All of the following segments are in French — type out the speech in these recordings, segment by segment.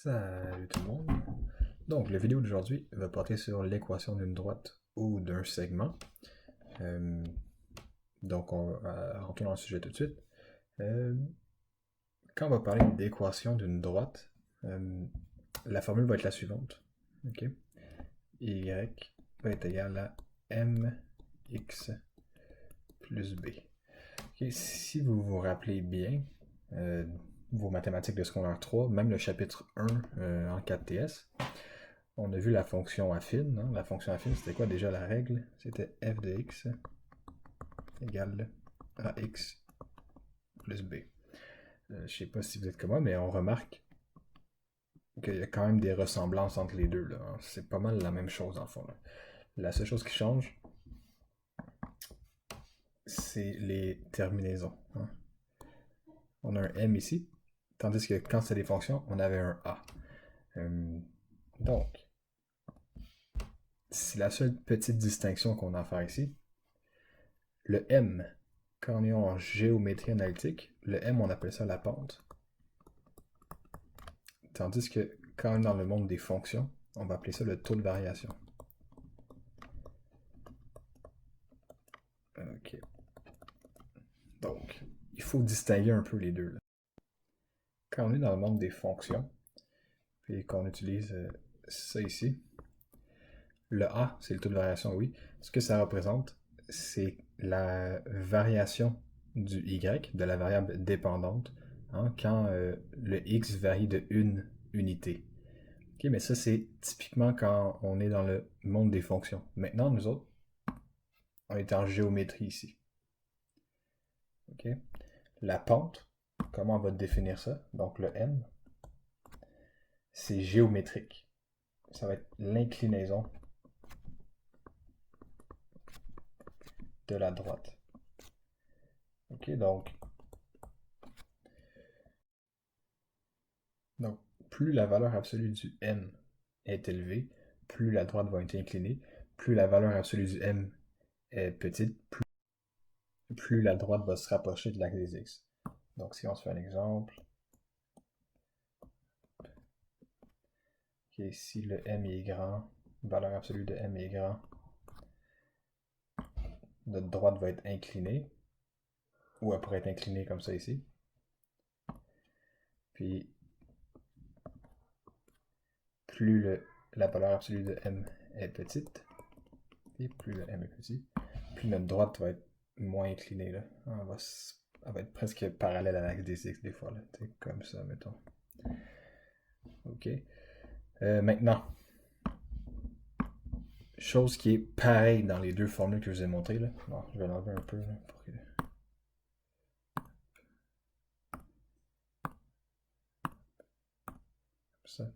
Salut tout le monde. Donc, la vidéo d'aujourd'hui va porter sur l'équation d'une droite ou d'un segment. Donc, on va rentrer dans le sujet tout de suite. Quand on va parler d'équation d'une droite, la formule va être la suivante. Okay? Y va être égal à mx plus b. Okay? Si vous vous rappelez bien, vos mathématiques de secondaire 3, même le chapitre 1 en 4TS, on a vu la fonction affine. Hein? La fonction affine, c'était quoi déjà la règle? C'était f de x égale ax plus b. Je sais pas si vous êtes comme moi, mais on remarque qu'il y a quand même des ressemblances entre les deux. Là. C'est pas mal la même chose en fond. Là. La seule chose qui change, c'est les terminaisons. Hein? On a un m ici, tandis que quand c'est des fonctions, on avait un a. Donc, c'est la seule petite distinction qu'on a à faire ici. Le m, quand on est en géométrie analytique, le m, on appelle ça la pente. Tandis que quand on est dans le monde des fonctions, on va appeler ça le taux de variation. Ok. Donc, il faut distinguer un peu les deux. Là. Quand on est dans le monde des fonctions, puis qu'on utilise ça ici, le A, c'est le taux de variation, oui. Ce que ça représente, c'est la variation du Y, de la variable dépendante, hein, quand le X varie de une unité. Ok, mais ça, c'est typiquement quand on est dans le monde des fonctions. Maintenant, nous autres, on est en géométrie ici. Ok? La pente, comment on va définir ça? Donc le m, c'est géométrique. Ça va être l'inclinaison de la droite. Ok, donc plus la valeur absolue du m est élevée, plus la droite va être inclinée. Plus la valeur absolue du m est petite, plus la droite va se rapprocher de l'axe des x. Donc si on se fait un exemple, okay, si le m est grand, valeur absolue de m est grand, notre droite va être inclinée, ou elle pourrait être inclinée comme ça ici. Puis plus la valeur absolue de m est petite, et plus le m est petit, plus notre droite va être moins inclinée. Là. Elle va être presque parallèle à l'axe des x des fois. Là. Comme ça, mettons. OK. Maintenant, chose qui est pareille dans les deux formules que je vous ai montrées. Là. Bon, je vais l'enlever un peu là, pour que... ça.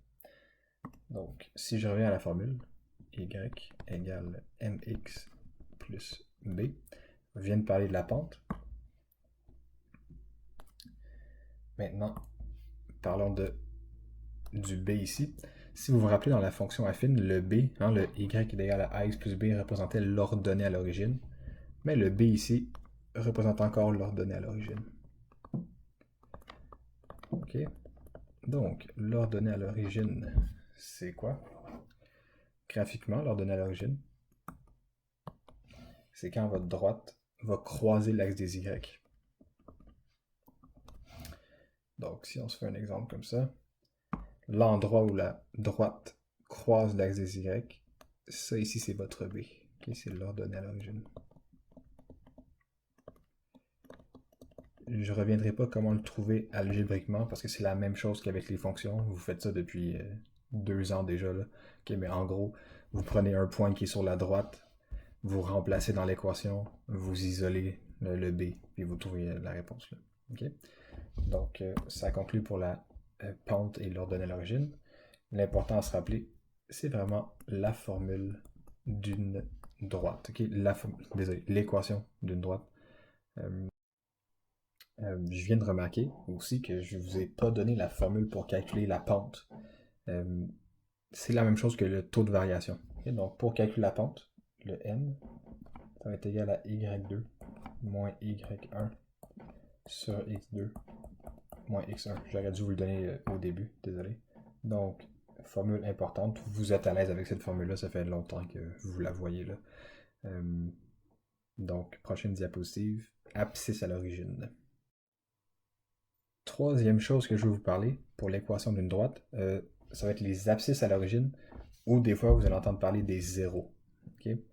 Donc, si je reviens à la formule, y égale mx plus b, on vient de parler de la pente. Maintenant, parlons du b ici. Si vous vous rappelez dans la fonction affine, le b, hein, le y est égal à ax plus b représentait l'ordonnée à l'origine. Mais le b ici représente encore l'ordonnée à l'origine. Ok. Donc, l'ordonnée à l'origine, c'est quoi? Graphiquement, l'ordonnée à l'origine, c'est quand votre droite va croiser l'axe des y. Donc, si on se fait un exemple comme ça, l'endroit où la droite croise l'axe des y, ça ici, c'est votre b. Okay, c'est l'ordonnée à l'origine. Je ne reviendrai pas comment le trouver algébriquement parce que c'est la même chose qu'avec les fonctions. Vous faites ça depuis 2 ans déjà. Là. Okay, mais en gros, vous prenez un point qui est sur la droite, vous remplacez dans l'équation, vous isolez le b, puis vous trouvez la réponse. Là. Okay? Donc, ça conclut pour la pente et l'ordonnée à l'origine. L'important à se rappeler, c'est vraiment la formule d'une droite. Okay? Désolé, l'équation d'une droite. Je viens de remarquer aussi que je ne vous ai pas donné la formule pour calculer la pente. C'est la même chose que le taux de variation. Okay? Donc, pour calculer la pente, le m, ça va être égal à y2 moins y1 sur x2 moins x1. J'aurais dû vous le donner au début, désolé. Donc, formule importante. Vous êtes à l'aise avec cette formule-là, ça fait longtemps que vous la voyez là. Donc, prochaine diapositive, abscisse à l'origine. Troisième chose que je vais vous parler pour l'équation d'une droite, ça va être les abscisses à l'origine, ou des fois vous allez entendre parler des zéros. Okay?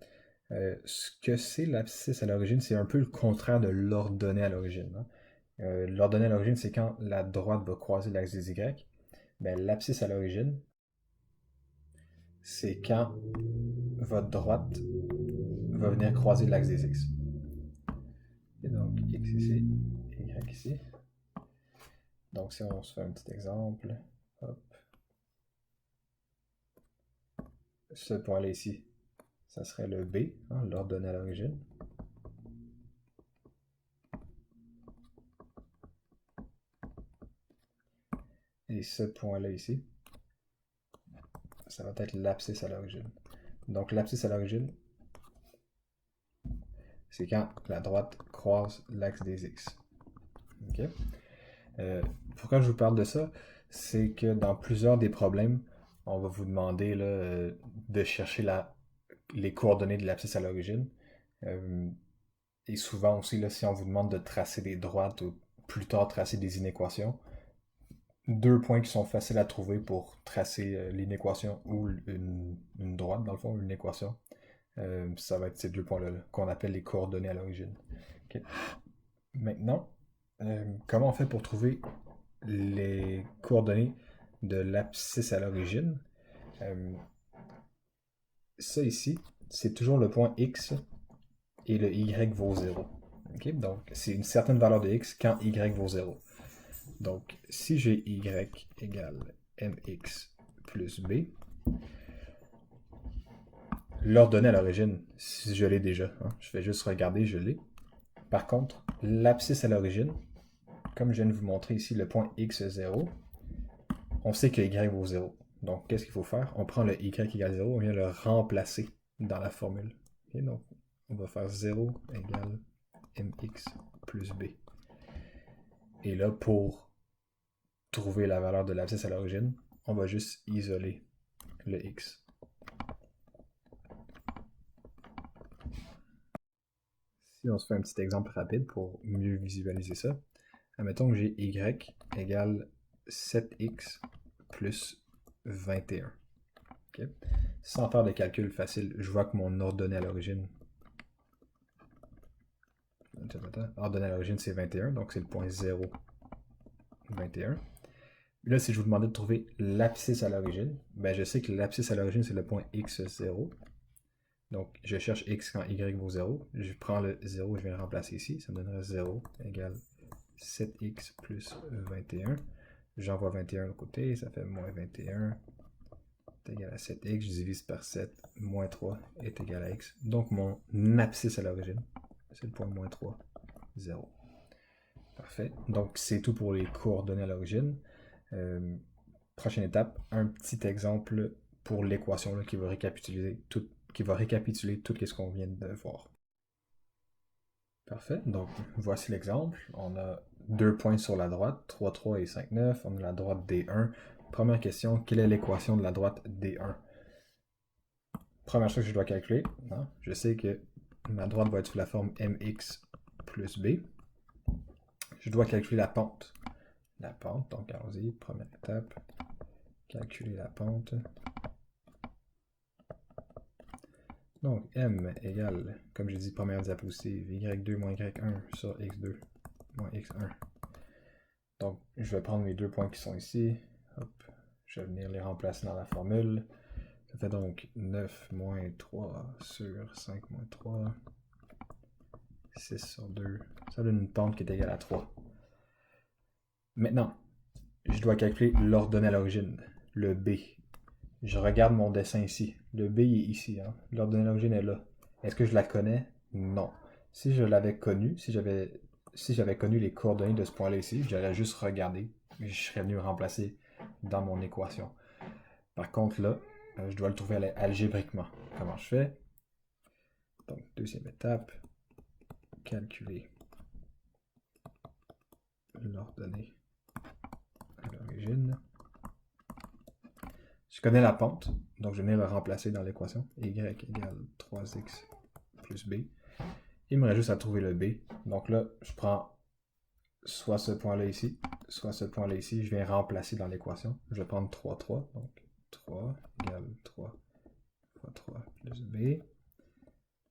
Ce que c'est l'abscisse à l'origine, c'est un peu le contraire de l'ordonnée à l'origine. Hein? L'ordonnée à l'origine, c'est quand la droite va croiser l'axe des Y. Ben, l'abscisse à l'origine, c'est quand votre droite va venir croiser l'axe des X. Et donc, X ici, Y ici. Donc, si on se fait un petit exemple, hop, ce point-là ici, ça serait le B, hein, l'ordonnée à l'origine. Et ce point-là ici, ça va être l'abscisse à l'origine. Donc, l'abscisse à l'origine, c'est quand la droite croise l'axe des X. Okay? Pourquoi je vous parle de ça? C'est que dans plusieurs des problèmes, on va vous demander là, de chercher les coordonnées de l'abscisse à l'origine. Et souvent aussi, là, si on vous demande de tracer des droites ou plus tard tracer des inéquations, deux points qui sont faciles à trouver pour tracer l'inéquation ou une droite, dans le fond, une équation, ça va être ces deux points-là qu'on appelle les coordonnées à l'origine. Okay. Maintenant, comment on fait pour trouver les coordonnées de l'abscisse à l'origine? Ça ici, c'est toujours le point X et le Y vaut 0. Okay? Donc, c'est une certaine valeur de X quand Y vaut 0. Donc, si j'ai Y égale mx plus b, l'ordonnée à l'origine, si je l'ai déjà, hein, je vais juste regarder, je l'ai. Par contre, l'abscisse à l'origine, comme je viens de vous montrer ici le point x0, on sait que y vaut 0. Donc, qu'est-ce qu'il faut faire? On prend le y égale 0, on vient le remplacer dans la formule. Okay, donc, on va faire 0 égale mx plus b. Et là, pour trouver la valeur de l'abscisse à l'origine, on va juste isoler le x. Si on se fait un petit exemple rapide pour mieux visualiser ça, admettons que j'ai y égale 7x plus 21. Okay? Sans faire de calcul facile, je vois que mon ordonnée à l'origine, c'est 21, donc c'est le point 0, 21. Là, si je vous demandais de trouver l'abscisse à l'origine, ben je sais que l'abscisse à l'origine, c'est le point x0. Donc, je cherche x quand y vaut 0. Je prends le 0, je viens le remplacer ici. Ça me donnerait 0 égale 7x plus 21. J'envoie 21 de l'autre côté, ça fait moins 21 est égal à 7x. Je divise par 7, moins 3 est égal à x. Donc, mon abscisse à l'origine, c'est le point moins 3, 0. Parfait. Donc, c'est tout pour les coordonnées à l'origine. Prochaine étape, un petit exemple pour l'équation qui va récapituler tout ce qu'on vient de voir. Parfait. Donc, voici l'exemple. On a deux points sur la droite, 3, 3 et 5, 9. On a la droite D1. Première question, quelle est l'équation de la droite D1? Première chose que je dois calculer, hein, je sais que ma droite va être sous la forme mx plus b. Je dois calculer la pente. La pente, donc allons-y, première étape, calculer la pente. Donc, m égale, comme j'ai dit, première diapositive, y2 moins y1 sur x2 moins x1. Donc, je vais prendre mes deux points qui sont ici. Hop, je vais venir les remplacer dans la formule. Ça fait donc 9 moins 3 sur 5 moins 3. 6 sur 2. Ça donne une pente qui est égale à 3. Maintenant, je dois calculer l'ordonnée à l'origine, le b. Je regarde mon dessin ici. Le b est ici. Hein. L'ordonnée à l'origine est là. Est-ce que je la connais? Non. Si je l'avais connue, si j'avais connu les coordonnées de ce point-là ici, j'aurais juste regardé et je serais venu le remplacer dans mon équation. Par contre, là, je dois le trouver algébriquement. Comment je fais? Donc, deuxième étape, calculer l'ordonnée à l'origine. Je connais la pente, donc je vais venir le remplacer dans l'équation. Y égale 3x plus b. Il me reste juste à trouver le b. Donc là, je prends soit ce point-là ici, soit ce point-là ici. Je viens remplacer dans l'équation. Je vais prendre 3, 3. Donc 3 égale 3 fois 3 plus b.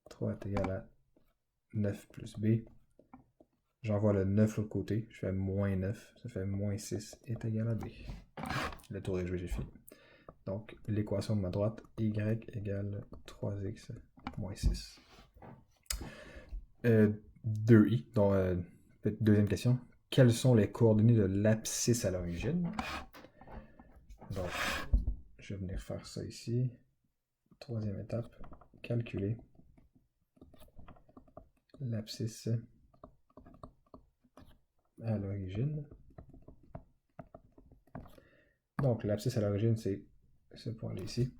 3 est égal à 9 plus b. J'envoie le 9 de l'autre côté. Je fais moins 9. Ça fait moins 6 est égal à b. Le tour est joué, j'ai fini. Donc, l'équation de ma droite, y égale 3x moins 6. 2i, donc deuxième question. Quelles sont les coordonnées de l'abscisse à l'origine? Donc, je vais venir faire ça ici. Troisième étape, calculer l'abscisse à l'origine. Donc, l'abscisse à l'origine, c'est ce point-là ici.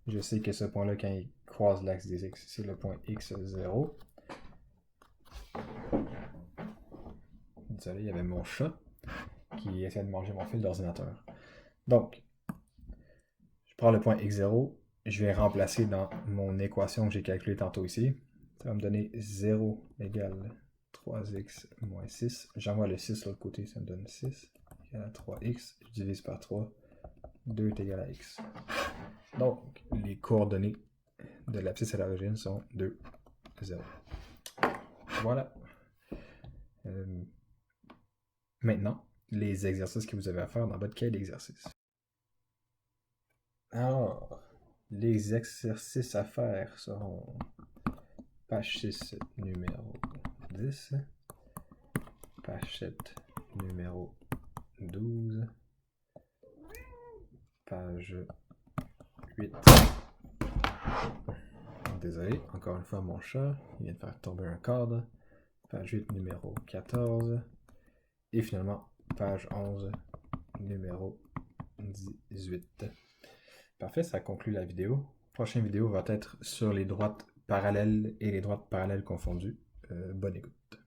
Je sais que ce point-là, quand il croise l'axe des x, c'est le point x0. Désolé, il y avait mon chat qui essaie de manger mon fil d'ordinateur. Donc, je prends le point x0, je vais remplacer dans mon équation que j'ai calculée tantôt ici. Ça va me donner 0 égale 3x moins 6. J'envoie le 6 de l'autre côté, ça me donne 6 égale à 3x. Je divise par 3, 2 est égal à x. Donc, les coordonnées de l'abscisse à l'origine sont 2, 0. Voilà. Maintenant, les exercices que vous avez à faire dans votre cahier d'exercice. Alors, les exercices à faire seront page 6, numéro 10, page 7, numéro 12, page 8. Désolé, encore une fois mon chat, il vient de faire tomber un cadre. Page 8, numéro 14. Et finalement, page 11, numéro 18. Parfait, ça conclut la vidéo. La prochaine vidéo va être sur les droites parallèles et les droites parallèles confondues. Bonne écoute.